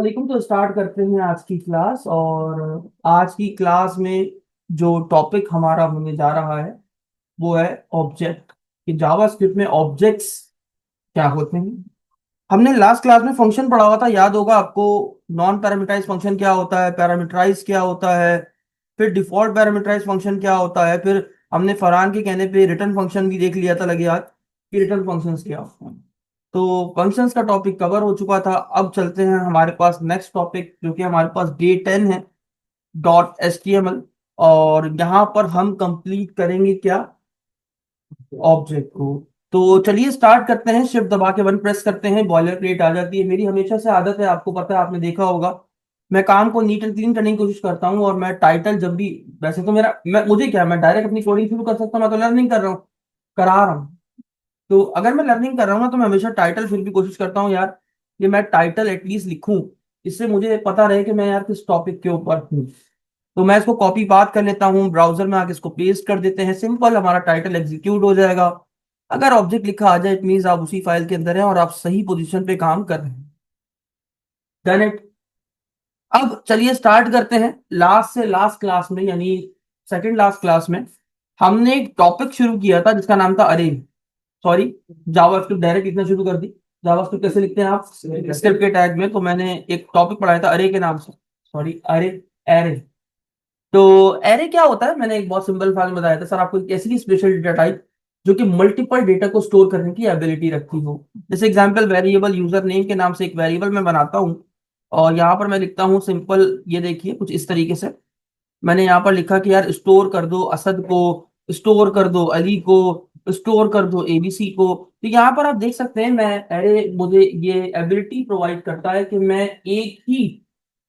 वालेकुम। तो स्टार्ट करते हैं आज की क्लास। और आज की क्लास में जो टॉपिक हमारा होने जा रहा है वो है ऑब्जेक्ट। कि जावास्क्रिप्ट में ऑब्जेक्ट्स क्या होते हैं। हमने लास्ट क्लास में फंक्शन पढ़ा हुआ था, याद होगा आपको। नॉन पैरामीटराइज फंक्शन क्या होता है, पैरामीटराइज क्या होता है, फिर डिफॉल्ट पैरामीटराइज फंक्शन क्या होता है, फिर हमने फरहान के कहने पे रिटर्न फंक्शन भी देख लिया था लगे याद कि रिटर्न फंक्शंस क्या होते हैं। तो फंक्शंस का टॉपिक कवर हो चुका था। अब चलते हैं हमारे पास नेक्स्ट टॉपिक जो कि हमारे पास डे 10 है, .html। और यहाँ पर हम कंप्लीट करेंगे क्या, ऑब्जेक्ट को। तो चलिए स्टार्ट करते हैं। शिफ्ट दबा के वन प्रेस करते हैं, बॉयलर प्लेट आ जाती है। मेरी हमेशा से आदत है, आपको पता है, आपने देखा होगा, मैं काम को नीट एंड क्लीन करने की कोशिश करता हूँ। और मैं टाइटल जब भी, वैसे तो मुझे क्या, मैं डायरेक्ट अपनी कोडिंग शुरू कर सकता हूँ, मैं तो लर्निंग कर रहा हूँ, करा रहा हूँ। तो अगर मैं लर्निंग कर रहा हूँ ना, तो मैं हमेशा टाइटल फिर भी कोशिश करता हूँ यार कि मैं टाइटल एटलीस्ट लिखूं, इससे मुझे पता रहे कि मैं यार किस टॉपिक के ऊपर हूँ। तो मैं इसको कॉपी पास्ट कर लेता हूँ, ब्राउजर में आके इसको पेस्ट कर देते हैं, सिंपल हमारा टाइटल एग्जीक्यूट हो जाएगा। अगर ऑब्जेक्ट लिखा आ जाए, इट मीन्स आप उसी फाइल के अंदर हैं और आप सही पोजीशन पे काम कर रहे हैं। Done it. अब चलिए स्टार्ट करते हैं। लास्ट से लास्ट क्लास में, यानी सेकंड लास्ट क्लास में, हमने एक टॉपिक शुरू किया था जिसका नाम था अरे, सॉरी, जावास्क्रिप्ट डायरेक्ट लिखना शुरू कर दी। जावास्क्रिप्ट कैसे लिखते हैं आप, स्क्रिप्ट के टैग में। तो मैंने एक टॉपिक पढ़ाया था अरे के नाम से, सॉरी अरे, एरे। तो एरे क्या होता है, मैंने एक बहुत सिंपल फॉर्म में बताया था सर आपको, एक ऐसी स्पेशल डेटा टाइप जो कि मल्टीपल डेटा को स्टोर करने की एबिलिटी रखती हो। जैसे एग्जांपल, वेरिएबल यूजर नेम के नाम से एक वेरिएबल मैं बनाता हूँ और यहाँ पर मैं लिखता हूँ सिंपल, ये देखिए कुछ इस तरीके से। मैंने यहाँ पर लिखा कि यार स्टोर कर दो असद को, स्टोर कर दो अली को, स्टोर कर दो एबीसी को। तो यहाँ पर आप देख सकते हैं, मैं अरे मुझे ये एबिलिटी प्रोवाइड करता है कि मैं एक ही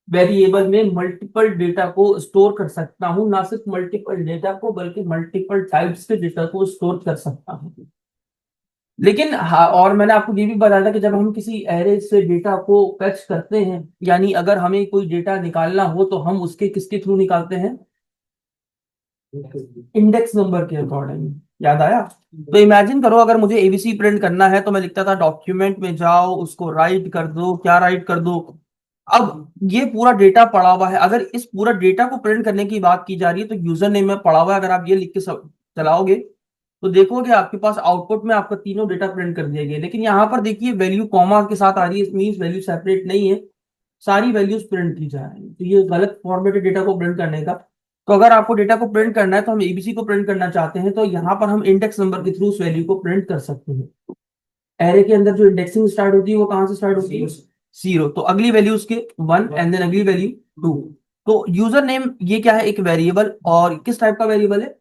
वेरिएबल में मल्टीपल डेटा को स्टोर कर सकता हूँ। ना सिर्फ मल्टीपल डेटा को बल्कि मल्टीपल टाइप्स के डेटा को स्टोर कर सकता हूँ। लेकिन हाँ, और मैंने आपको ये भी बताया था कि जब हम किसी एरे से डेटा को फेच करते हैं, यानी अगर हमें कोई डेटा निकालना हो तो हम उसके किसके थ्रू निकालते हैं, इंडेक्स नंबर के अकॉर्डिंग। याद आया। तो इमेजिन करो, अगर मुझे एबीसी प्रिंट करना है तो मैं लिखता था डॉक्यूमेंट में जाओ, उसको राइट कर दो, क्या राइट कर दो। अब ये पूरा डेटा पड़ा हुआ है, अगर इस पूरा डेटा को प्रिंट करने की बात की जा रही है तो यूजर नेम में पड़ा हुआ है। अगर आप ये लिख के चलाओगे तो देखोगे आपके पास आउटपुट में आपका तीनों डेटा प्रिंट कर दिए गए। लेकिन यहाँ पर देखिए वैल्यू कॉमा के साथ आ रही है, इट मीन्स वैल्यू सेपरेट नहीं है, सारी वैल्यूज प्रिंट की जा रही है। तो ये गलत फॉर्मेटेड डेटा को प्रिंट करने का। तो अगर आपको डेटा को प्रिंट करना है, तो हम एबीसी को प्रिंट करना चाहते हैं, तो यहाँ पर हम इंडेक्स नंबर के थ्रू उस वैल्यू को प्रिंट कर सकते हैं। एरे के अंदर जो इंडेक्सिंग स्टार्ट होती है वो कहाँ से स्टार्ट होती है, जीरो। तो अगली वैल्यू उसके वन एंड देन अगली वैल्यू टू। तो यूजर नेम ये क्या है, एक वेरिएबल, और किस टाइप का वेरिएबल है,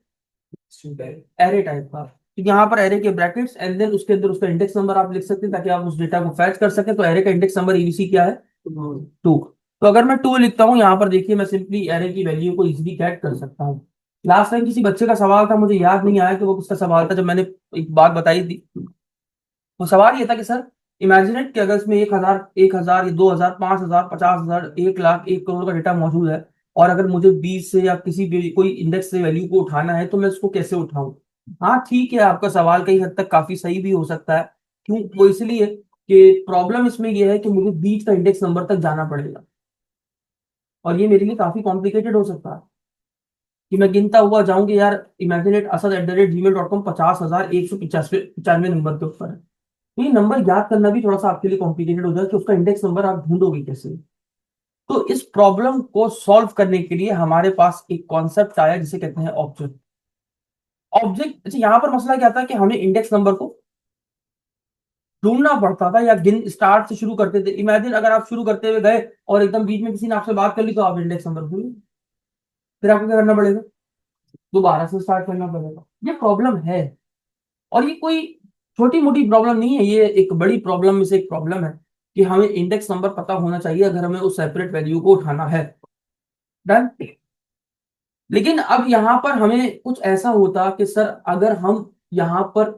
एरे टाइप का। तो यहाँ पर एरे के ब्रैकेट्स एंड देन उसके अंदर उसका इंडेक्स नंबर आप लिख सकते हैं ताकि आप उस डेटा को फैच कर सकें। तो एरे का इंडेक्स नंबर एबीसी क्या है, टू। तो अगर मैं टू लिखता हूँ यहाँ पर देखिए, मैं सिंपली एरे की वैल्यू को इजीली गेट कर सकता हूँ। लास्ट टाइम किसी बच्चे का सवाल था, मुझे याद नहीं आया कि वो किसका सवाल था, जब मैंने एक बात बताई थी। वो सवाल ये था कि सर इमेजिनेट कि अगर इसमें 1,000, 1,000 या 2,000, 5,000, 50,000, 1 लाख, 1 करोड़ का डेटा मौजूद है, और अगर मुझे 20 से या किसी भी कोई इंडेक्स से वैल्यू को उठाना है तो मैं उसको कैसे उठाऊं। हाँ ठीक है, आपका सवाल कई हद तक काफी सही भी हो सकता है। क्यों, वो इसलिए कि प्रॉब्लम इसमें यह है कि मुझे बीच का इंडेक्स नंबर तक जाना पड़ेगा, और ये मेरे लिए काफी कॉम्प्लिकेटेड हो सकता है कि मैं गिनता हुआ जाऊं कि यार इमेजिनेट asad@gmail.com 50,195 नंबर के ऊपर है। तो ये नंबर याद करना भी थोड़ा सा आपके लिए कॉम्प्लिकेटेड हो जाए कि उसका इंडेक्स नंबर आप ढूंढोगे कैसे। तो इस प्रॉब्लम को सॉल्व करने के लिए हमारे पास एक कॉन्सेप्ट आया जिसे कहते हैं ऑब्जेक्ट। ऑब्जेक्ट, अच्छा यहाँ पर मसला क्या था कि हमें इंडेक्स नंबर को ढूंढना पड़ता था, या गिन स्टार्ट से शुरू करते थे। इमेजिन अगर आप शुरू करते हुए गए और एकदम बीच में किसी ने आपसे बात कर ली तो आप इंडेक्स नंबर भूल गए। फिर आपको क्या करना पड़ेगा, दोबारा से स्टार्ट करना पड़ेगा। ये प्रॉब्लम है, और ये कोई छोटी मोटी प्रॉब्लम नहीं है, ये एक बड़ी प्रॉब्लम में से एक प्रॉब्लम है कि हमें इंडेक्स नंबर पता होना चाहिए अगर हमें उस सेपरेट वैल्यू को उठाना है। डन। लेकिन अब यहां पर हमें कुछ ऐसा होता कि सर अगर हम यहां पर,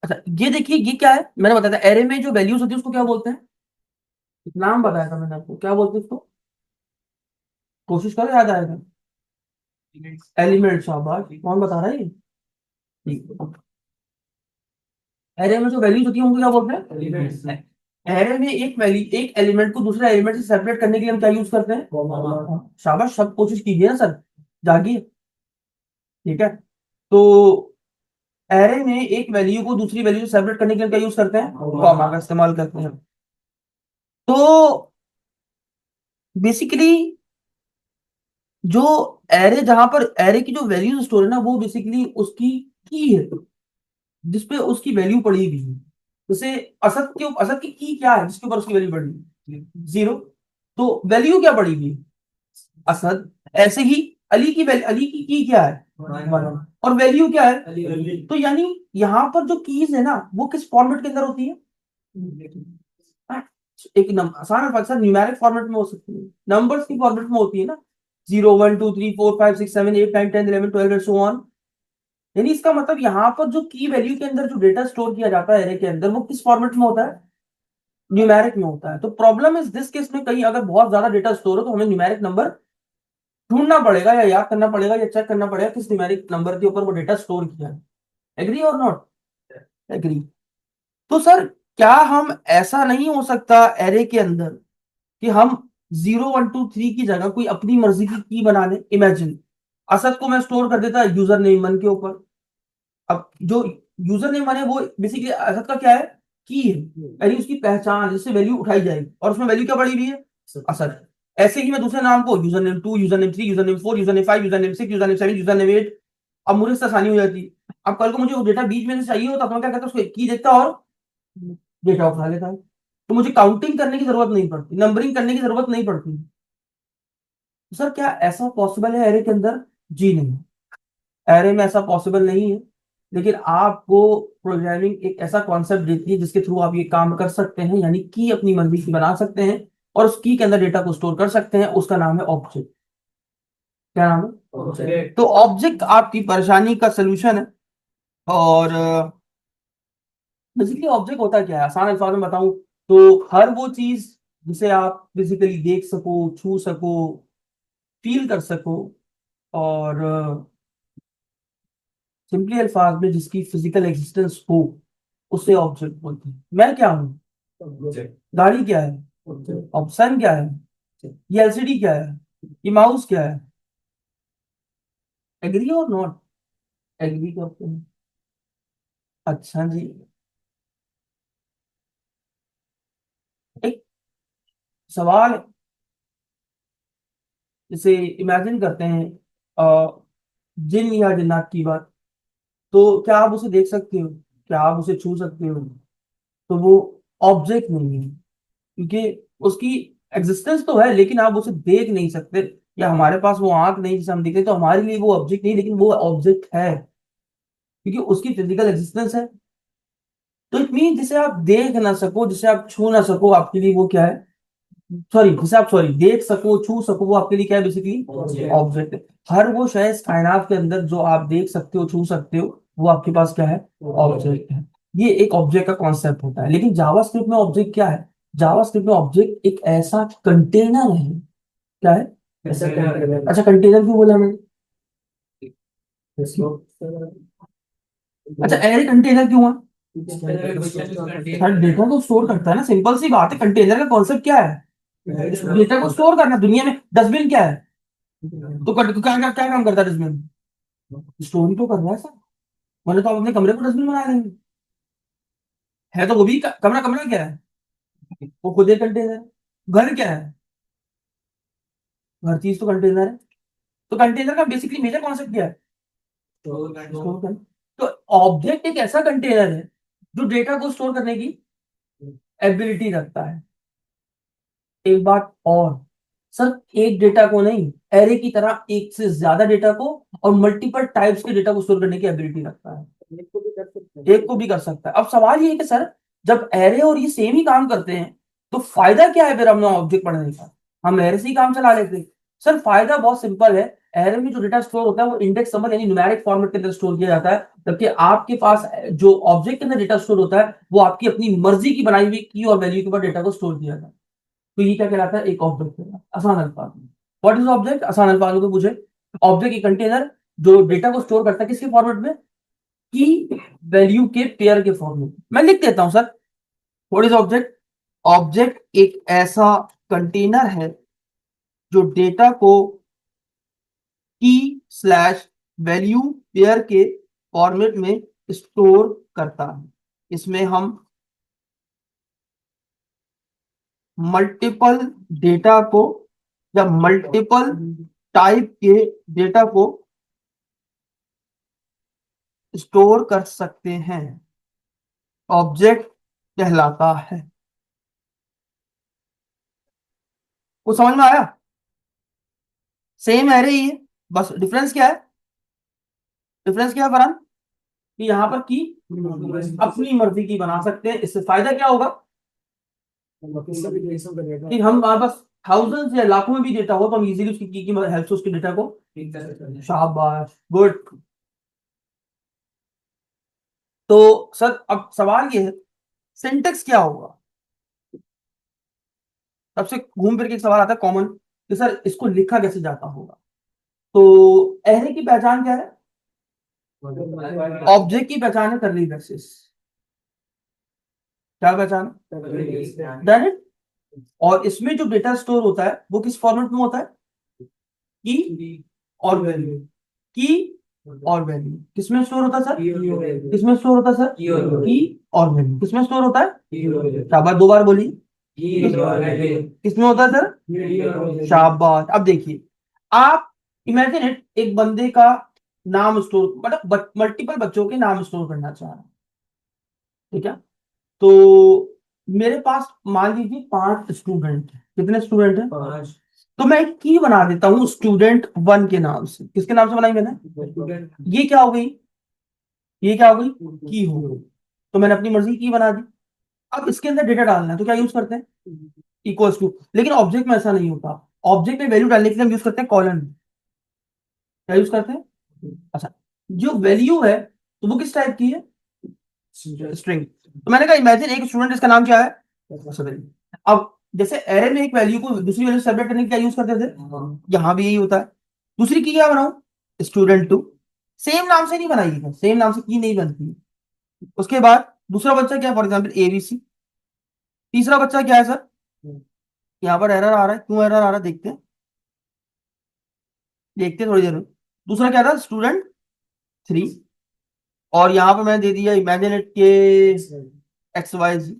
अच्छा ये देखिए ये क्या है, मैंने बताया था एरे में जो वैल्यूज होती है उसको क्या बोलते हैं, एक नाम बताया था मैंने आपको, क्या बोलते हैं उसको, कोशिश करो याद आएगा। एलिमेंट, शाबाश, कौन बता रहा है ये, एरे में जो वैल्यूज होती है उनको क्या बोलते हैं, एलिमेंट्स। एरे में एक वैल्यू, एक एलिमेंट को दूसरे एलिमेंट से सेपरेट करने के लिए हम क्या यूज करते हैं? शाबाश, सब कोशिश कीजिए ना सर, जागिए। ठीक है, तो एरे में एक वैल्यू को दूसरी वैल्यू से सेपरेट करने के लिए क्या यूज करते हैं? कॉमा का इस्तेमाल करते हैं। तो बेसिकली जो एरे, जहां पर एरे की जो वैल्यू स्टोर है ना, वो बेसिकली उसकी की है, जिसपे उसकी वैल्यू पड़ी हुई है। जैसे असद के, असद की क्या है जिसके ऊपर उसकी वैल्यू पड़ी हुई है? 0। तो वैल्यू क्या पड़ी हुई है? असद। ऐसे ही अली की वैल्यू, अली की क्या है? 1। और वैल्यू क्या है? तो यानी यहाँ पर जो कीज है ना, वो किस फॉर्मेट के अंदर होती है? हाँ, एक आसान अल्फाज न्यूमेरिक फॉर्मेट में हो सकती है, नंबर्स की फॉर्मेट में होती है ना, 0 1 2 3 4 5 6 7 8 9 10 11 12 सो ऑन। यानी इसका मतलब यहाँ पर जो की वैल्यू के अंदर जो डेटा स्टोर किया जाता है एरे के अंदर, वो किस फॉर्मेट में होता है? न्यूमेरिक में होता है। तो प्रॉब्लम इज दिस केस में, कहीं अगर बहुत ज्यादा डेटा स्टोर हो तो हमें न्यूमेरिक नंबर ढूंढना पड़ेगा, या याद करना पड़ेगा, या चेक करना पड़ेगा किस न्यूमेरिक नंबर के ऊपर वो डेटा स्टोर किया है। एग्री और नॉट? एग्री। तो सर, क्या हम, ऐसा नहीं हो सकता एरे के अंदर कि हम 0 1 2 3 की जगह कोई अपनी मर्जी की बना लें? इमेजिन, असद को मैं स्टोर कर देता यूजर नेम मन के ऊपर। अब जो यूजर नेम मन है वो बेसिकली असद का क्या है? की है, यानी उसकी पहचान, जिससे वैल्यू उठाई जाएगी, और उसमें वैल्यू क्या पड़ी हुई है? असद। ऐसे ही मैं दूसरे नाम को user name 2, user name 3, user name 4, user name 5, user name 6, user name 7, user name 8। अब मुझे इससे आसानी हो जाती है। अब कल को मुझे वो डेटा बीच में से चाहिए होता तो मैं क्या करता, उसको की देखता और डेटा उठा लेता है। तो मुझे काउंटिंग करने की जरूरत नहीं पड़ती, नंबरिंग करने की जरूरत नहीं पड़ती। तो सर, क्या ऐसा पॉसिबल है एरे के अंदर? जी नहीं, एरे में ऐसा पॉसिबल नहीं है। लेकिन आपको प्रोग्रामिंग एक ऐसा कॉन्सेप्ट देती है जिसके थ्रू आप ये काम कर सकते हैं, यानी की अपनी मर्जी की बना सकते हैं, और उस की के अंदर डेटा को स्टोर कर सकते हैं। उसका नाम है ऑब्जेक्ट। क्या नाम है? ऑब्जेक्ट। तो ऑब्जेक्ट आपकी परेशानी का सोल्यूशन है। और बेसिकली ऑब्जेक्ट होता क्या है, आसान अल्फाज में बताऊं तो हर वो चीज जिसे आप फिजिकली देख सको, छू सको, फील कर सको, और सिंपली अल्फाज में जिसकी फिजिकल एग्जिस्टेंस हो, उसे ऑब्जेक्ट बोलते हैं। मैं क्या हूँ? गाड़ी क्या है? ऑप्शन क्या है? ये एलसीडी क्या है? ये माउस क्या है? एग्री और नॉट? एग्री करते हैं। अच्छा जी, एक सवाल है। जैसे इमेजिन करते हैं जिन या जिन्नात की बात, तो क्या आप उसे देख सकते हो? क्या आप उसे छू सकते हो? तो वो ऑब्जेक्ट नहीं है, क्योंकि उसकी एग्जिस्टेंस तो है, लेकिन आप उसे देख नहीं सकते। या हमारे पास वो आंख नहीं जिसे हम देखते, तो हमारे लिए वो ऑब्जेक्ट नहीं, लेकिन वो ऑब्जेक्ट है क्योंकि उसकी फिजिकल एग्जिस्टेंस है। तो इट मीन जिसे आप देख ना सको, जिसे आप छू ना सको, आपके लिए वो क्या है? सॉरी, जिसे आप, सॉरी, देख सको, छू सको, वो आपके लिए क्या है? बेसिकली ऑब्जेक्ट है। हर वो शय इस कायनात के अंदर जो आप देख सकते हो, छू सकते हो, वो आपके पास क्या है? ऑब्जेक्ट है। ये एक ऑब्जेक्ट का कॉन्सेप्ट होता है। लेकिन जावास्क्रिप्ट में ऑब्जेक्ट क्या है? जावास्क्रिप्ट में ऑब्जेक्ट एक ऐसा कंटेनर है। क्या है? ऐसा कंटेनर। अच्छा, कंटेनर क्यों बोला मैंने? अच्छा, एरे कंटेनर क्यों है? हर डेटा को स्टोर करता है ना, सिंपल सी बात है। कंटेनर का कॉन्सेप्ट क्या है? डेटा को स्टोर करना। दुनिया में डस्टबिन क्या है? तो क्या क्या क्या काम करता है डस्टबिन? स्टोर ही तो कर रहा है सर, वरना तो आप अपने कमरे को डस्टबिन बना देंगे। है तो वो भी कमरा, कमरा क्या है? वो खुद एक कंटेनर। घर क्या है? हर चीज तो कंटेनर है। तो कंटेनर का बेसिकली मेजर कॉन्सेप्ट क्या है? स्टोर करना। तो ऑब्जेक्ट एक ऐसा कंटेनर है जो डेटा को स्टोर करने की एबिलिटी रखता है। एक बात और, सर, एक डेटा को नहीं, एरे की तरह एक से ज्यादा डेटा को और मल्टीपल टाइप्स के डेटा को स्टोर करने की एबिलिटी रखता है। एक को भी कर सकता है, एक को भी कर सकता है। अब सवाल ये है कि सर, जब एरे और ये सेम ही काम करते हैं, तो फायदा क्या है फिर हमने ऑब्जेक्ट पढ़ने का? हम एरे से ही काम चला लेते हैं। सर, फायदा बहुत सिंपल है। एरे में जो डेटा स्टोर होता है वो इंडेक्स नंबर यानी न्यूमेरिक फॉर्मेट के अंदर स्टोर किया जाता है, जबकि आपके पास जो ऑब्जेक्ट के अंदर डेटा स्टोर होता है, वो आपकी अपनी मर्जी की बनाई हुई की और वैल्यू के ऊपर डेटा को स्टोर किया जाता है। तो ये क्या कहलाता है? एक ऑब्जेक्ट है, आसान अल्फाज में। What is object? आसान अल्फाज में पूछे, ऑब्जेक्ट एक कंटेनर जो डेटा को स्टोर करता है किसके फॉर्मेट में? की वैल्यू के पेयर के फॉर्मेट में। मैं लिख देता हूं sir, what is object? Object एक ऐसा कंटेनर है जो डेटा को की स्लैश वैल्यू पेयर के फॉर्मेट में स्टोर करता है। इसमें हम मल्टीपल डेटा को या मल्टीपल टाइप के डेटा को स्टोर कर सकते हैं, ऑब्जेक्ट कहलाता है। वो समझ में आया? सेम एरे ही है, बस डिफरेंस क्या है? डिफरेंस क्या है फरहान? कि यहाँ पर की अपनी मर्जी की बना सकते हैं। इससे फायदा क्या होगा कि हम हमारे पास थाउजेंड्स या लाखों में भी डेटा हो तो हम इजीली उसकी की हेल्प से उसके डेटा को, शाबाश, गुड। तो सर अब सवाल ये है, सिंटेक्स क्या होगा? सबसे घूम फिर के एक सवाल आता है कॉमन कि सर इसको लिखा कैसे जाता होगा। तो एरे की पहचान क्या है? ऑब्जेक्ट की पहचान है करली ब्रेसेस। क्या पहचान है? डायरेक्ट। और इसमें जो डेटा स्टोर होता है वो किस फॉर्मेट में होता है? की और वैल्यू। की और वैल्यू किसमें स्टोर होता है सर? किसमें स्टोर होता है सर? की और वैल्यू किसमें स्टोर होता है? शाबाश, दो बार बोली। किसमें होता है सर? शाबाश। अब देखिए, आप इमेजिन इट, एक बंदे का नाम स्टोर, मतलब मल्टीपल बच्चों के नाम स्टोर करना चाह रहा है, ठीक है? तो मेरे पास मान लीजिए 5 स्टूडेंट हैं। कितने स्टूडेंट हैं? 5। तो मैं एक की बना देता हूँ स्टूडेंट 1 के नाम से। किसके नाम से बनाई मैंने? ये क्या हो गई? ये क्या हो गई? की हो गई। तो मैंने अपनी मर्जी की बना दी। अब इसके अंदर डेटा डालना है तो क्या यूज करते हैं? Equals to. लेकिन ऑब्जेक्ट में ऐसा नहीं होता। ऑब्जेक्ट में वैल्यू डालने के लिए हम यूज करते हैं कॉलन। क्या यूज करते हैं? अच्छा, जो वैल्यू है तो वो किस टाइप की है? स्ट्रिंग। तो मैंने कहा इमेजिन एक स्टूडेंट, इसका नाम क्या है? सबिल। अब जैसे एरे में एक वैल्यू को दूसरी वैल्यू सेपरेट करने के क्या यूज करते थे, यहाँ भी यही होता है। दूसरी की क्या बनाऊं? स्टूडेंट 2। सेम नाम से नहीं बनाइएगा, सेम नाम से की नहीं बनती है। उसके बाद दूसरा बच्चा क्या है, फॉर एग्जाम्पल ABC। तीसरा बच्चा क्या है सर? यहाँ पर एरर आ रहा है, क्यों एरर आ रहा है देखते हैं, देखते हैं थोड़ी देर में। दूसरा क्या था? स्टूडेंट 3। और यहाँ पर मैंने दे दिया इमेजिन इट के XYZ।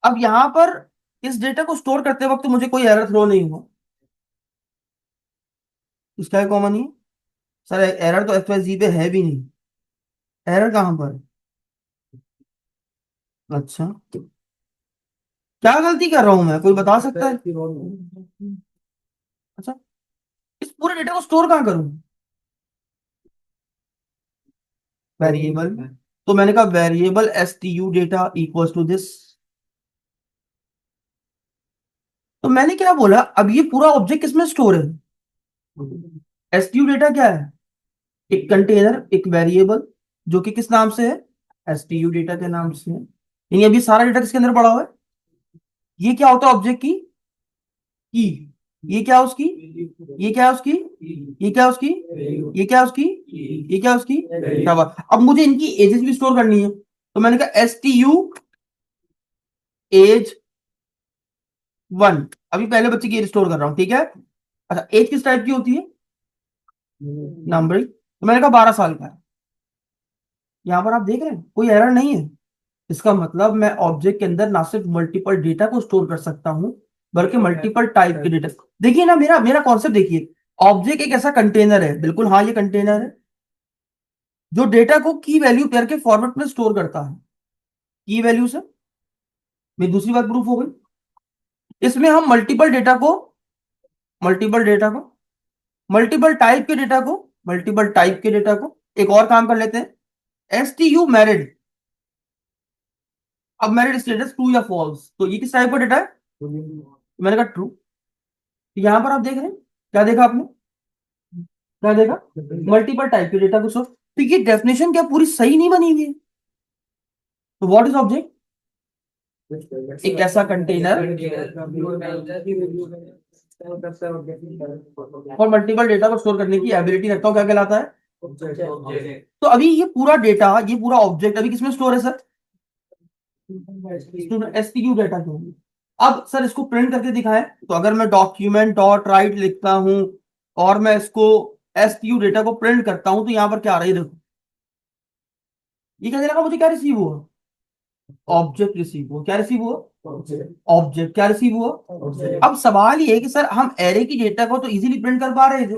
अब यहाँ पर इस डेटा को स्टोर करते वक्त मुझे कोई एरर थ्रो नहीं हुआ। इसका है कॉमन ही। सर एरर तो XYZ पे है भी नहीं। एरर कहाँ पर? अच्छा, क्या गलती कर रहा हूं मैं, कोई बता सकता है? अच्छा, इस पूरे डेटा को स्टोर कहाँ करूं? वेरिएबल। तो मैंने कहा variable STU data equals to this. तो मैंने क्या बोला, अब ये पूरा ऑब्जेक्ट किसमें स्टोर है? STU डेटा क्या है? एक कंटेनर, एक वेरिएबल, जो कि किस नाम से है? STU डेटा के नाम से है। यानी अभी सारा डेटा किसके अंदर पड़ा हुआ है? ये क्या होता है ऑब्जेक्ट की? ये क्या है उसकी? ये क्या है उसकी? ये क्या है उसकी? ये क्या है उसकी? ये क्या है उसकी? क्या बात। अब मुझे इनकी एजेस भी स्टोर करनी है, तो मैंने कहा STU एज 1। अभी पहले बच्चे की एज स्टोर कर रहा हूं, ठीक है? अच्छा, एज किस टाइप की होती है? नंबरिंग। तो मैंने कहा 12 साल का है। यहां पर आप देख रहे हैं कोई एरर नहीं है। इसका मतलब मैं ऑब्जेक्ट के अंदर ना सिर्फ मल्टीपल डेटा को स्टोर कर सकता हूं, बल्कि मल्टीपल टाइप के डेटा। देखिए ना, मेरा मेरा कॉन्सेप्ट देखिए। ऑब्जेक्ट एक ऐसा कंटेनर है, बिल्कुल हाँ, ये कंटेनर है जो डेटा को की वैल्यू पेयर के फॉर्मेट में स्टोर करता है। की वैल्यू से मेरी दूसरी बात प्रूफ हो गई। इसमें हम मल्टीपल डेटा को मल्टीपल टाइप के डेटा को मल्टीपल टाइप के डेटा को एक और काम कर लेते हैं। STU married. अब मैरिड स्टेटस ट्रू या फॉल्स, तो ये किस टाइप का डेटा है? मैंने कहा ट्रू। यहां पर आप देख रहे हैं, क्या देखा आपने? क्या देखा? मल्टीपल टाइप के डेटा को सो। तो ये डेफिनेशन क्या पूरी सही नहीं बनी हुई है? तो व्हाट इज ऑब्जेक्ट? एक ऐसा कंटेनर और मल्टीपल डेटा को स्टोर करने की एबिलिटी रखता हूं, क्या कहलाता है? तो अभी ये पूरा डेटा, ये पूरा ऑब्जेक्ट अभी किसमें स्टोर है सर? एसटीक्यू डेटा के अंदर। अब सर इसको प्रिंट करके दिखाएं, तो अगर मैं डॉक्यूमेंट डॉट राइट लिखता हूं और मैं इसको एसटीक्यू डेटा को प्रिंट करता हूं, तो यहां पर क्या आ रहा है, ये देखो। ये क्या दे रहा है मुझे? क्या रिसीव हुआ? ऑब्जेक्ट रिसीव हुआ। क्या रिसीव हुआ? ऑब्जेक्ट। क्या रिसीव हुआ? अब सवाल ये है कि सर हम एरे की डेटा को तो इजीली प्रिंट कर पा रहे थे,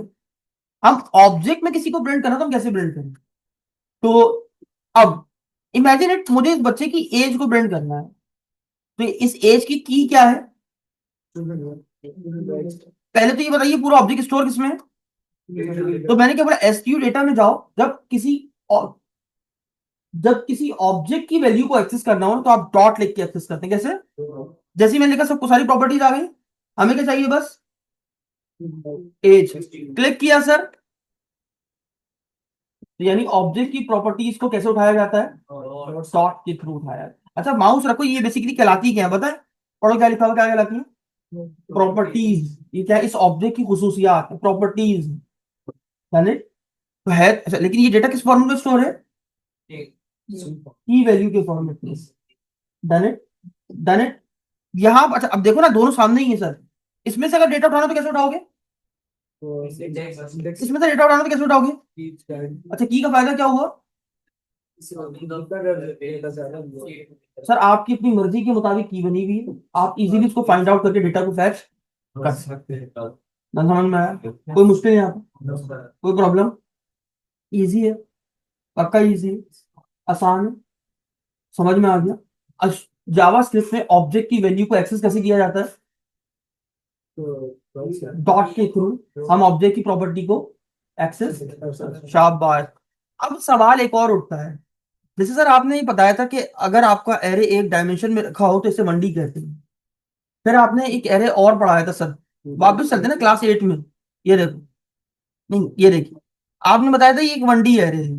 हम ऑब्जेक्ट में किसी को प्रिंट करना तो हम कैसे प्रिंट करें? तो अब इमेजिन इट, मुझे इस बच्चे की एज को प्रिंट करना है, तो इस एज की क्या है? पहले तो ये बताइए पूरा ऑब्जेक्ट स्टोर किसमें है? तो मैंने क्या बोला, एसक्यू डेटा में जाओ, जब किसी ऑब्जेक्ट की वैल्यू को एक्सेस करना हो तो आप डॉट लिख के एक्सेस करते हैं। कैसे? जैसे ही मैंने लिखा सबको सारी प्रॉपर्टीज आ गई, हमें क्या चाहिए बस? एज। क्लिक किया सर, तो यानी ऑब्जेक्ट की प्रॉपर्टीज को कैसे उठाया जाता है? डॉट के थ्रू उठाया जाता है। अच्छा माउस रखो, ये बेसिकली कहलाती क्या है बताए? पढ़ो क्या लिखा हुआ, क्या कहलाती है? प्रॉपर्टीज। ये क्या है? इस ऑब्जेक्ट की खुसूसियात, प्रॉपर्टीज, यानी तो है। अच्छा, लेकिन ये डेटा किस फॉर्मेट में स्टोर है? की वैल्यू के फॉर्मेट में। Done it. Done it. यहाँ अच्छा अब देखो ना, दोनों सामने ही है सर। इसमें से अगर डेटा उठाना तो कैसे उठाओगे? इसमें से डेटा उठाना तो कैसे उठाओगे? अच्छा, की का फायदा क्या हुआ? सर आपकी अपनी मर्जी के मुताबिक की बनी हुई है, आप इजीली उसको फाइंड आउट करके डेटा को फैच कर सकते हैं। ना समझ में आया? कोई मुश्किल नहीं आता, कोई प्रॉब्लम? इजी है, पक्का इजी है, आसान है, समझ में आ गया। जावा स्क्रिप्ट में ऑब्जेक्ट की वैल्यू को एक्सेस कैसे किया जाता है? डॉट के थ्रू हम ऑब्जेक्ट की प्रॉपर्टी को एक्सेस। शाबाश। अब सवाल एक और उठता है, जैसे सर आपने ये बताया था कि अगर आपका एरे एक डायमेंशन में रखा हो तो इसे 1D कहते हैं। फिर आपने एक एरे और पढ़ाया था सर, वापस चलते हैं ना क्लास 8 में। ये देखो, नहीं ये देखिए, आपने बताया था ये एक 1D एरे है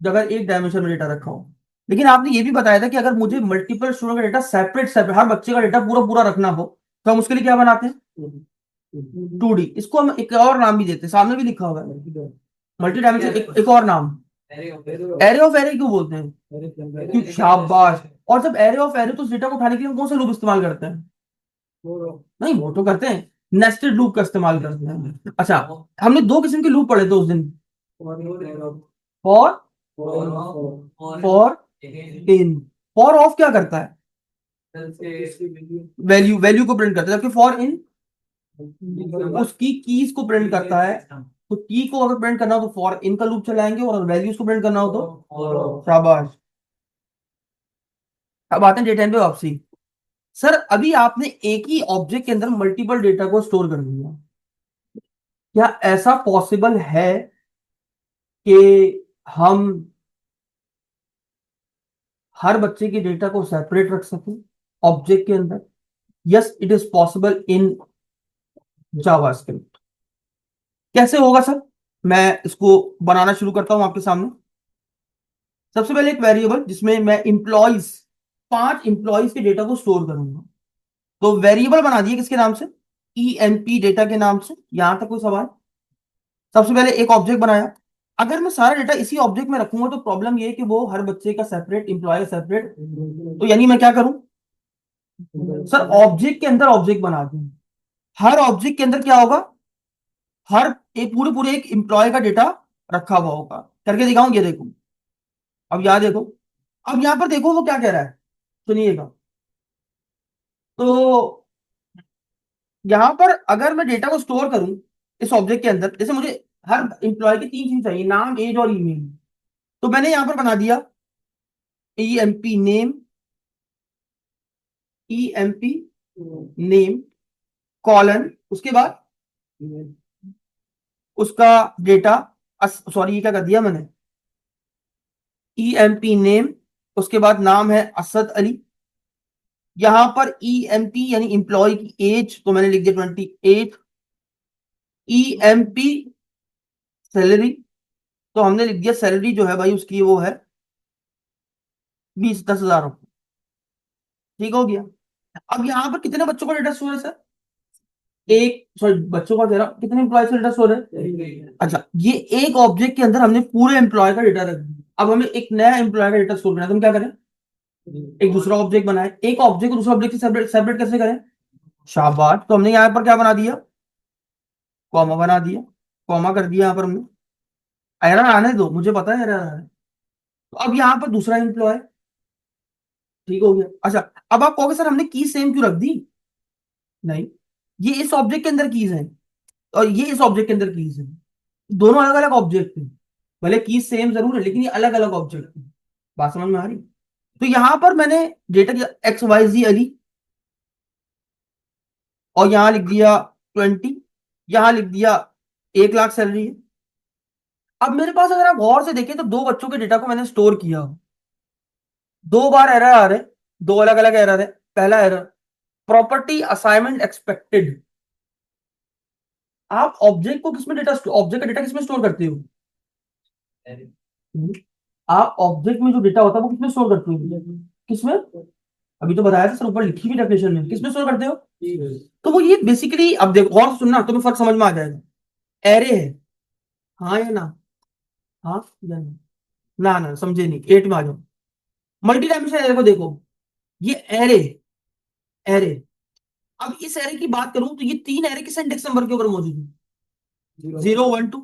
जो अगर एक डायमेंशन में डेटा रखा हो। लेकिन आपने ये भी बताया था कि अगर मुझे मल्टीपल स्टूडेंट का डेटा सेपरेट सेपरेट, हर बच्चे का डेटा पूरा पूरा रखना हो, तो हम उसके लिए क्या बनाते हैं? 2D। इसको हम एक और नाम भी देते हैं, सामने भी लिखा हुआ है मल्टी डायमेंशन, एक और नाम, एरे ऑफ एरे क्यों बोलते हैं? क्यों? शाबाश। और जब एरे ऑफ एरे, तो उस डेटा को उठाने के लिए हम कौन सा लूप इस्तेमाल करते हैं? नहीं वो तो करते हैं, नेस्टेड लूप का इस्तेमाल करते हैं। अच्छा, हमने दो किस्म के लूप पढ़े थे उस दिन, for for in. For of क्या करता है? वैल्यू, वैल्यू को प्रिंट करता है, जबकि फॉर इन उसकी कीज को प्रिंट करता है। तो की को अगर प्रिंट करना हो तो फॉर इन का लूप चलाएंगे, और वैल्यूज को प्रिंट करना हो तो शाबाश। अब आते हैं डेटा टाइप पे वापसी। सर अभी आपने एक ही ऑब्जेक्ट के अंदर मल्टीपल डेटा को स्टोर कर दिया, क्या ऐसा पॉसिबल है कि हम हर बच्चे के डेटा को सेपरेट रख सकें ऑब्जेक्ट के अंदर? Yes, it is possible in JavaScript. कैसे होगा सर? मैं इसको बनाना शुरू करता हूं आपके सामने। सबसे पहले एक वेरिएबल जिसमें मैं इंप्लॉइज, 5 इंप्लॉइज के डेटा को स्टोर करूंगा। तो वेरिएबल बना दिए किसके नाम से? ईएमपी डेटा के नाम से। यहां तक कोई सवाल? सबसे पहले एक ऑब्जेक्ट बनाया। अगर मैं सारा डेटा इसी ऑब्जेक्ट में रखूंगा तो प्रॉब्लम ये है कि वो हर बच्चे का सेपरेट, इंप्लॉय सेपरेट, तो यानी मैं क्या करूं? सर ऑब्जेक्ट के अंदर ऑब्जेक्ट बना दूं। हर ऑब्जेक्ट के अंदर क्या होगा? हर एक पूरे पूरे एक इंप्लॉय का डेटा रखा हुआ होगा। करके दिखाऊं, ये देखो। अब यहां देखो, अब यहां पर देखो वो क्या कह रहा है, सुनिएगा। तो यहां पर अगर मैं डेटा को स्टोर करूं इस ऑब्जेक्ट के अंदर, जैसे मुझे हर इंप्लॉय की 3 चीज चाहिए, नाम, एज और ईमेल। तो मैंने यहां पर बना दिया E M P name, E M P name colon, उसके बाद उसका डेटा, सॉरी ये क्या कर दिया मैंने, ई एम पी नेम, उसके बाद नाम है असद अली। यहां पर ई एम पी यानी इंप्लॉय की एज तो मैंने लिख दिया 28। ई एम पी सैलरी, तो हमने लिख दिया सैलरी जो है भाई उसकी वो है 10,000 रुपये। ठीक हो गया। अब यहाँ पर कितने बच्चों का डेटा स्टोर है सर? एक, सॉरी बच्चों का दे रहा, कितने एम्प्लॉय का डेटा स्टोर है? अच्छा, ये एक ऑब्जेक्ट के अंदर हमने पूरे एम्प्लॉय का डेटा रख दिया। अब हमें एक नया एम्प्लॉय का डेटा स्टोर करना है, तो हम क्या करें? एक दूसरा ऑब्जेक्ट बनाए। एक ऑब्जेक्ट को दूसरा ऑब्जेक्ट से सेपरेट सेपरेट कैसे करें? शाबाश, तो हमने यहाँ पर क्या बना दिया? कॉमा बना दिया, कॉमा कर दिया यहाँ पर हमने। एरर आने दो, मुझे पता है एरर आ रहा है। तो अब यहाँ पर दूसरा एम्प्लॉय, ठीक हो गया। अच्छा, अब आप कहोगे सर हमने की सेम क्यों रख दी? नहीं, ये इस ऑब्जेक्ट के अंदर कीज है और ये इस ऑब्जेक्ट के अंदर कीज है, दोनों अलग अलग ऑब्जेक्ट है। भले की सेम जरूर है लेकिन ये अलग अलग ऑब्जेक्ट है। बात समझ में आ रही? तो यहां पर मैंने डेटा दिया एक्स वाई जी अली, और यहां लिख दिया 20, यहां लिख दिया 1 लाख सैलरी है। अब मेरे पास अगर आप गौर से देखें तो दो बच्चों के डेटा को मैंने स्टोर किया, दो बार एरर आ रहे, दो अलग अलग एरर है। पहला एरर, प्रॉपर्टी असाइनमेंट एक्सपेक्टेड। आप ऑब्जेक्ट को किसमें डेटा, ऑब्जेक्ट का डेटा किसमें स्टोर करते हो? हम्म। आप ऑब्जेक्ट में जो डेटा होता है वो किसमें स्टोर करते हो? किसमें? अभी तो बताया था सर, ऊपर लिखी हुई डेफिनेशन में, किसमें स्टोर करते हो? तो वो ये बेसिकली, अब देखो और सुनना, तुम्हें फर्क समझ में आ जाएगा। एरे है, हाँ या ना? हाँ या ना? ना ना समझे नहीं, 8 में आ जाओ। मल्टी डायमेंशनल एरे को देखो, ये एरे, एरे। अब इस एरे की बात करूं तो ये तीन एरे किस इंडेक्स नंबर के ऊपर मौजूद है? 0 1 2।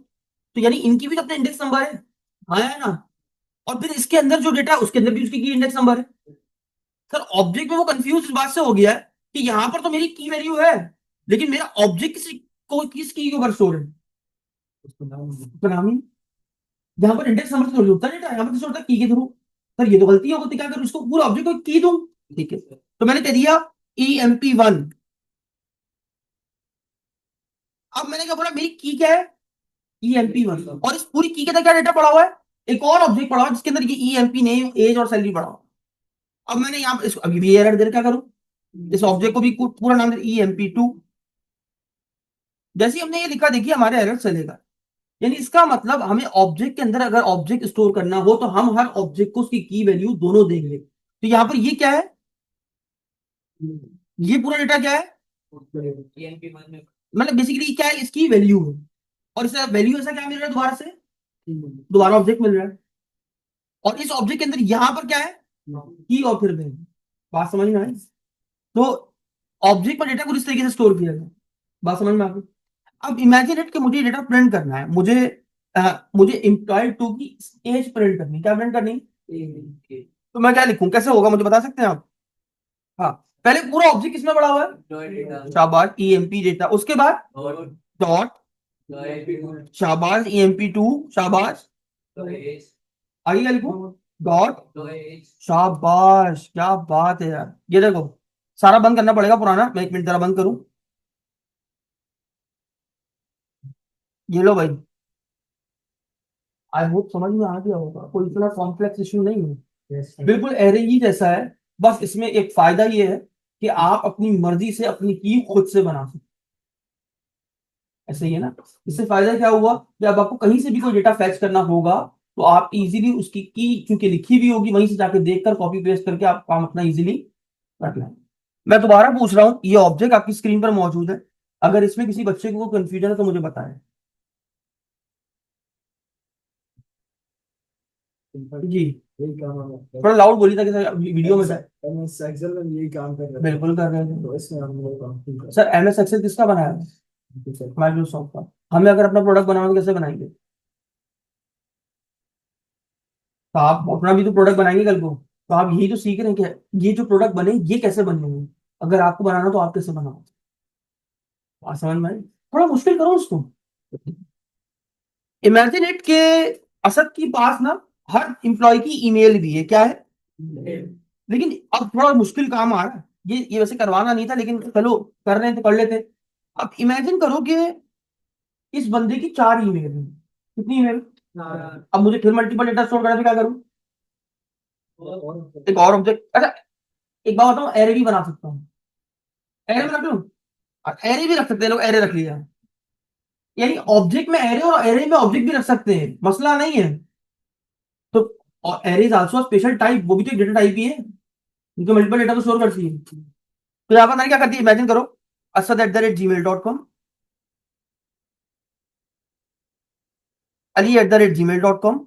तो यानी इनकी भी तो अपने इंडेक्स नंबर है, हाँ या ना? और फिर इसके अंदर जो डेटा है उसके अंदर भी उसकी की इंडेक्स नंबर है। सर ऑब्जेक्ट में वो कंफ्यूज इस बात से हो गया है कि यहां पर तो मेरी की वैल्यू है, लेकिन मेरा ऑब्जेक्ट किस की के ऊपर स्टोर है? उसका नाम ही, जहां पर इंडेक्स नंबर से थोड़ी होता है डेटा, यहाँ पर किस होता है? की के थ्रू। सर ये तो गलती हो गई, क्या करूं? इसको पूरा ऑब्जेक्ट को की दूं? ठीक है, तो मैंने कह दिया EMP1। अब मैंने क्या बोला, मेरी की क्या है? EMP1, और इस पूरी की के अंदर क्या डेटा पड़ा हुआ है? एक और ऑब्जेक्ट पड़ा हुआ है जिसके अंदर ये EMP नेम, एज और सैलरी पड़ा हुआ है। अब मैंने यहाँ पर अभी भी एरर दे रहा, क्या करूं? इस ऑब्जेक्ट को भी पूरा नाम दे EMP2। जैसे ही हमने ये लिखा, देखिए हमारे एरर चलेगा। यानी इसका मतलब हमें ऑब्जेक्ट के अंदर अगर ऑब्जेक्ट स्टोर करना हो तो हम हर ऑब्जेक्ट को उसकी की वैल्यू दोनों देंगे। तो यहाँ पर ये क्या है? ये पूरा डेटा क्या है? मतलब बेसिकली क्या है, इसकी वैल्यू है। और इसे वैल्यू ऐसा क्या मिल रहा है दोबारा से? दोबारा ऑब्जेक्ट मिल रहा है। और इस ऑब्जेक्ट के अंदर यहां पर क्या है? की और फिर वैल्यू। बात समझ में आई? तो ऑब्जेक्ट पर डेटा को इस तरीके से स्टोर किया गया। बात समझ में आ गई? अब इमेजिन इट कि मुझे डेटा प्रिंट करना है, मुझे एम्प्लॉय 2 की एज प्रिंट करनी है। क्या प्रिंट करनी है? तो मैं क्या लिखूं, कैसे होगा, मुझे बता सकते हैं आप? हाँ, पहले पूरा ऑब्जेक्ट किसमें पड़ा हुआ है? शाबाश, EMP डेटा। उसके बाद डॉट, शाबाश EMP2, शाबाश। आगे क्या लिखूं? डॉट, शाबाश, क्या बात है यार। ये देखो, सारा बंद करना पड़ेगा पुराना, मैं 1 मिनट जरा बंद करूं। ये लो भाई, आई होप समझ में आ गया होगा, कोई इतना कॉम्प्लेक्स इशू नहीं है। बिल्कुल एरे ही जैसा है। बस इसमें एक फायदा ये है कि आप अपनी मर्जी से अपनी की खुद से बना सकते। ऐसे ही है ना? इससे फायदा क्या हुआ कि अब आपको कहीं से भी कोई डेटा फैच करना होगा तो आप इजीली उसकी की चूंकि लिखी हुई होगी, वहीं से जाके देखकर कॉपी पेस्ट करके आप काम अपना इजीली कर लें। मैं दोबारा पूछ रहा हूँ, ये ऑब्जेक्ट आपकी स्क्रीन पर मौजूद है, अगर इसमें किसी बच्चे को कंफ्यूजन है तो मुझे बताएं। जी, थोड़ा लाउड बोलिए ताकि वीडियो में जाए। MS एक्सेल में यही काम कर रहे हैं, बिल्कुल कर रहे थे, तो इसमें हम लोग सर MS एक्सेल किसका बनाया है? माइक्रोसॉफ्ट का। हमें अगर अपना प्रोडक्ट बनाना तो कैसे बनाएंगे? तो आप अपना भी तो प्रोडक्ट बनाएंगे कल को, तो आप यही तो सीख रहे हैं कि ये जो प्रोडक्ट बने ये कैसे बनेंगे। अगर आपको बनाना तो आप कैसे बनाओ? आप समझ में आए? थोड़ा मुश्किल करो उसको। इमेजिन इट के असद के पास ना हर इंप्लॉय की ईमेल भी है, क्या है? लेकिन अब थोड़ा मुश्किल काम आ रहा है। ये वैसे करवाना नहीं था लेकिन चलो कर रहे हैं तो कर लेते। अब इमेजिन करो कि इस बंदे की 4 ईमेल है। कितनी ईमेल? अब मुझे फिर मल्टीपल डेटा स्टोर करना है, तो क्या करूं? एक और ऑब्जेक्ट, अच्छा एक बात बताऊं, एरे भी बना सकता हूँ। एरे में रख लूं? एरे भी रख सकते हैं लोग, एरे रख लिया। यानी ऑब्जेक्ट में एरे और एरे में ऑब्जेक्ट भी रख सकते हैं, मसला नहीं है। तो और array is also special type, वो भी तो एक डेटा टाइप ही है, क्योंकि मल्टीपल डेटा को स्टोर करती है। तो यहाँ पर मैंने क्या कर दिया, इमेजिन करो, asad@gmail.com, ali@gmail.com।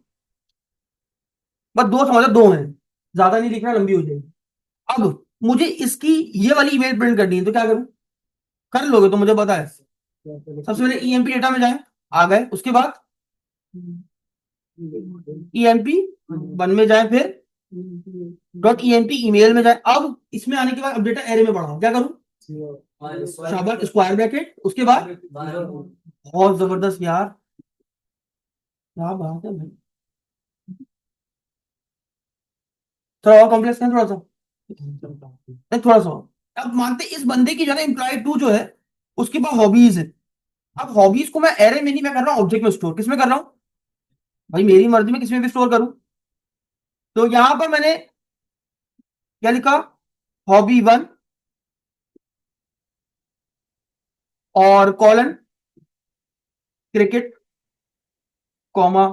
बस दो समझो, दो हैं, ज्यादा नहीं लिखना, लंबी हो जाएगी। अब मुझे इसकी ये वाली ईमेल प्रिंट करनी है, तो क्या करूं? कर लोगे तो मुझे पता है। सबसे पहले ईएमपी डेटा में जाए, आ गए, उसके बाद ईएमपी वन में जाए, फिर डॉट ईएमपी ईमेल में जाए। अब इसमें आने के बाद अब डेटा एरे में बढ़ाओ, क्या करूं? शाबाश, स्क्वायर ब्रैकेट, उसके बाद बहुत जबरदस्त यार, क्या बात है भाई। थोड़ा और कॉम्प्लेक्स है, थोड़ा सा नहीं, थोड़ा सा और। अब मानते हैं इस बंदे की जो है एम्प्लॉय टू जो है, उसके पास हॉबीज है। अब हॉबीज को मैं एरे में नहीं, मैं कर रहा हूँ ऑब्जेक्ट में स्टोर। किसमें कर रहा हूँ भाई? मेरी मर्जी में किसमें भी स्टोर करूं। तो यहां पर मैंने क्या लिखा? हॉबी वन और colon cricket, comma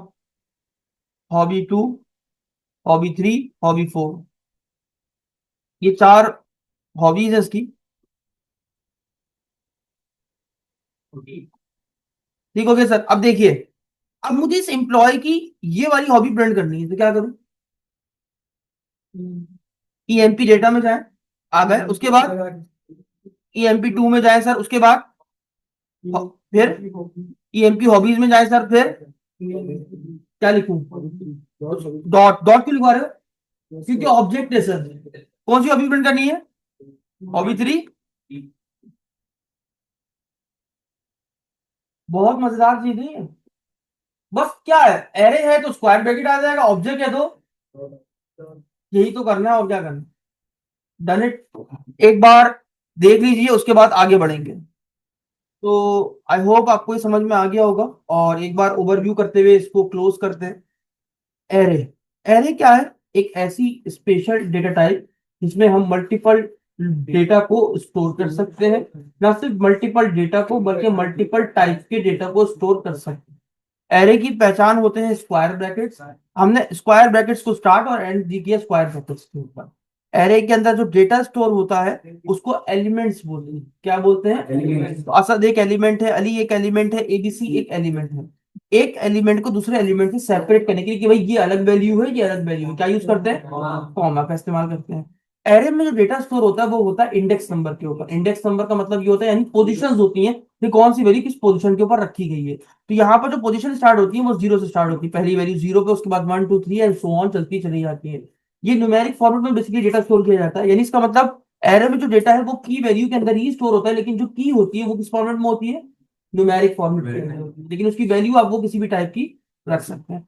hobby two, hobby three, hobby four. ये चार हॉबीज है इसकी। ठीक हो गया सर? अब देखिए, अब मुझे इस एम्प्लॉय की ये वाली हॉबी प्रिंट करनी है, तो क्या करूं? ईएमपी डेटा में जाए, आ गए, उसके बाद ईएमपी टू में जाए सर, उसके बाद फिर ईएमपी हॉबीज में जाए सर, फिर क्या लिखूं? डॉट, डॉट क्यों लिखवा रहे हो? क्योंकि ऑब्जेक्ट है सर। कौन सी हॉबी प्रिंट करनी है? Hobby three. बहुत मजेदार चीज नहीं है? बस क्या है, एरे है तो स्क्वायर ब्रैकेट आ जाएगा, ऑब्जेक्ट है तो यही तो करना है, और क्या करना है। Done it. एक बार देख लीजिए, उसके बाद आगे बढ़ेंगे। तो आई होप आपको ये समझ में आ गया होगा, और एक बार ओवरव्यू करते हुए इसको क्लोज करते हैं। एरे, एरे क्या है? एक ऐसी स्पेशल डेटा टाइप जिसमें हम मल्टीपल डेटा को स्टोर कर सकते हैं। ना सिर्फ मल्टीपल डेटा को, बल्कि मल्टीपल टाइप के डेटा को स्टोर कर सकते हैं। एरे की पहचान होते हैं स्क्वायर ब्रैकेट्स। हमने स्क्वायर ब्रैकेट्स को स्टार्ट और एंड दी किया स्क्वायर ब्रैकेट्स के ऊपर। एरे के अंदर जो डेटा स्टोर होता है उसको एलिमेंट्स बोलते हैं। क्या बोलते हैं? एलिमेंट्स। तो असद एक एलिमेंट है, अली एक एलिमेंट है, एबीसी एक एलिमेंट है। एक एलिमेंट को दूसरे एलिमेंट से सेपरेट करने के लिए कि भाई ये अलग वैल्यू है, ये अलग वैल्यू है, क्या यूज करते हैं? कॉमा का इस्तेमाल करते हैं। एरे में जो डेटा स्टोर होता है वो होता है इंडेक्स नंबर के ऊपर। इंडेक्स नंबर का मतलब ये होता है, यानी पोजीशंस होती हैं कि कौन सी वैल्यू किस पोजीशन के ऊपर रखी गई है। तो यहाँ पर जो पोजीशन स्टार्ट होती है वो जीरो से स्टार्ट होती है, पहली वैल्यू जीरो पे, उसके बाद one two three and so on चलती चली जाती है। ये न्यूमेरिक फॉर्मेट में बेसिकली डेटा स्टोर किया जाता है, यानी इसका मतलब एरे में जो डेटा है वो की वैल्यू के अंदर ही स्टोर होता है, लेकिन जो की होती है वो किस फॉर्मेट में होती है? न्यूमेरिक फॉर्मेट के अंदर होती है, लेकिन उसकी वैल्यू आप वो किसी भी टाइप की रख सकते हैं।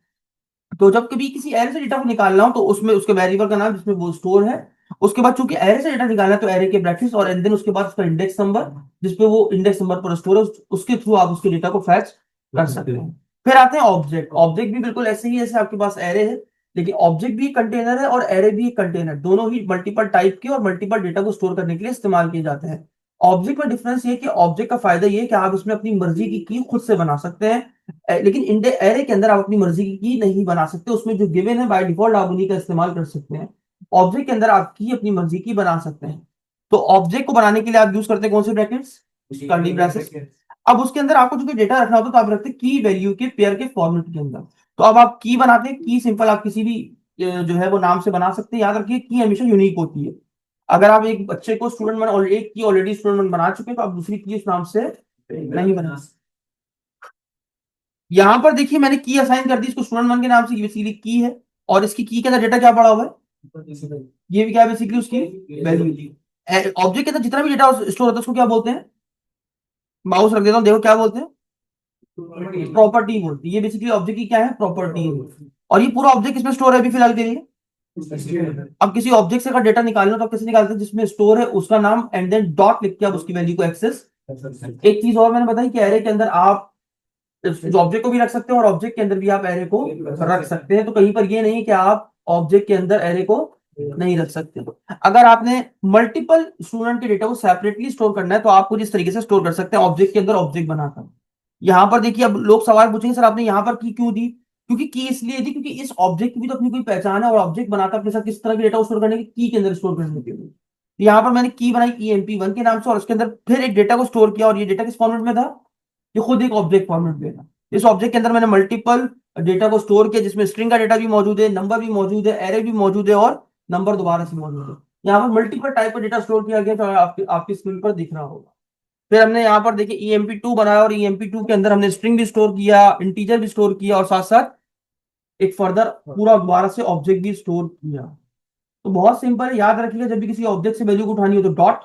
तो जब कभी किसी एरे से डेटा को निकालना हो तो उसमें उसके वेरिएबल का नाम जिसमें वो स्टोर है। उसके बाद चूंकि एरे से डेटा निकालना है तो एरे के ब्रैकेट्स, और एंड देन उसके बाद उसका इंडेक्स नंबर, जिसपे वो इंडेक्स नंबर पर स्टोर है, उसके थ्रू आप उसके डेटा को फैच कर सकते हैं। फिर आते हैं ऑब्जेक्ट। ऑब्जेक्ट भी बिल्कुल ऐसे ही, जैसे आपके पास एरे है, लेकिन ऑब्जेक्ट भी कंटेनर है और एरे भी एक कंटेनर, दोनों ही मल्टीपल टाइप के और मल्टीपल डेटा को स्टोर करने के लिए इस्तेमाल किए जाते हैं। ऑब्जेक्ट में डिफरेंस ये है कि ऑब्जेक्ट का फायदा ये है कि आप इसमें अपनी मर्जी की खुद से बना सकते हैं। लेकिन इंडे एरे के अंदर आप अपनी मर्जी की नहीं बना सकते, उसमें जो गिवन है बाय डिफॉल्ट आप उन्हीं का इस्तेमाल कर सकते हैं। ऑब्जेक्ट के अंदर आप की अपनी मर्जी की बना सकते हैं। तो ऑब्जेक्ट को बनाने के लिए आप यूज करते हैं कौन से ब्रैकेट्स? Curly brackets. अब उसके अंदर आपको जो डेटा रखना होता है तो आप रखते हैं की वैल्यू के पेयर के फॉर्मेट के अंदर। तो अब आप की बनाते हैं, की सिंपल आप किसी भी जो है वो नाम से बना सकते हैं। याद रखिए की हमेशा यूनिक होती है। अगर आप एक बच्चे को स्टूडेंट बना, और एक की ऑलरेडी स्टूडेंट बना चुके हैं, तो आप दूसरी की उस नाम से नहीं बना सकते। यहां पर देखिए मैंने की असाइन कर दी इसको स्टूडेंट वन के नाम से, बेसिकली की है। और इसकी की के अंदर डेटा क्या पड़ा हुआ है? ये भी क्या है? बेसिकली उसकी वैल्यू। ऑब्जेक्ट के अंदर जितना भी डेटा स्टोर होता है उसको क्या बोलते हैं? माउस रख देता हूँ, देखो क्या बोलते हैं? प्रॉपर्टी बोलती है। ये बेसिकली ऑब्जेक्ट की क्या है? प्रॉपर्टी है। और ये पूरा ऑब्जेक्ट इसमें स्टोर है अभी फिलहाल के लिए। अब किसी ऑब्जेक्ट से अगर डेटा निकालना हो तो आप कैसे निकालते हैं? जिसमें स्टोर है उसका नाम एंड देन डॉट लिख के आप उसकी वैल्यू को एक्सेस। एक चीज और मैंने बताई कि एरे के अंदर आप ऑब्जेक्ट को भी रख सकते हैं और ऑब्जेक्ट के अंदर भी आप एरे को रख सकते हैं। तो कहीं पर ये नहीं कि आप ऑब्जेक्ट के अंदर एरे को नहीं रख सकते। अगर आपने मल्टीपल स्टूडेंट के डेटा को सेपरेटली स्टोर करना है तो आप कुछ इस तरीके से स्टोर कर सकते हैं, ऑब्जेक्ट के अंदर ऑब्जेक्ट बनाकर। यहां पर देखिए, अब लोग सवाल पूछेंगे सर आपने यहां पर की क्यों दी? क्योंकि की इसलिए दी क्योंकि इस ऑब्जेक्ट की भी तो अपनी कोई पहचान है, और ऑब्जेक्ट बनाकर अपने साथ किस तरह के डेटा स्टोर करने की के अंदर स्टोर करने के लिए। तो यहाँ पर मैंने की बनाई EMP1 के नाम से, और उसके अंदर फिर एक डेटा को स्टोर किया, और ये डेटा किस फॉर्मेट में था, ये खुद एक ऑब्जेक्ट फॉर्मेट में था। इस ऑब्जेक्ट के अंदर मैंने मल्टीपल डेटा को स्टोर किया, जिसमें स्ट्रिंग का डेटा भी मौजूद है, नंबर भी मौजूद है, एरे भी मौजूद है, और नंबर दोबारा से मौजूद है। यहाँ पर मल्टीपल टाइप का डेटा स्टोर किया गया, जो आपकी स्क्रीन पर दिख रहा होगा। फिर हमने यहाँ पर देखिए EMP2 बनाया, और EMP2 के अंदर हमने स्ट्रिंग भी स्टोर किया, इंटीजर भी स्टोर किया, और साथ साथ एक फर्दर पूरा दोबारा से ऑब्जेक्ट भी स्टोर किया। तो बहुत सिंपल है, याद रखिएगा, जब भी किसी ऑब्जेक्ट से वैल्यू को उठानी हो तो डॉट,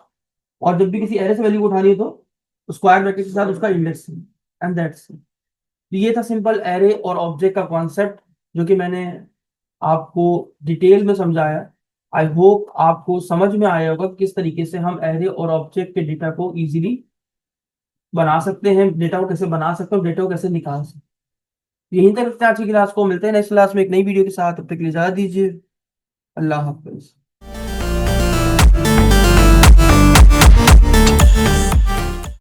और जब भी किसी एरे से वैल्यू को उठानी हो तो स्क्वायर ब्रैकेट के साथ उसका इंडेक्स, एंड दैट्स। तो ये था सिंपल एरे और ऑब्जेक्ट का कॉन्सेप्ट, जो कि मैंने आपको डिटेल में समझाया। आई होप आपको समझ में आया होगा कि किस तरीके से हम एरे और ऑब्जेक्ट के डेटा को इजीली बना सकते हैं, डेटा को कैसे बना सकते हैं, डेटा को कैसे निकाल सकते हैं। यहीं तक रखते हैं आज की क्लास को, मिलते हैं नेक्स्ट क्लास में एक नई वीडियो के साथ। तब तक के लिए इजाजत दीजिए। अल्लाह हाफिज।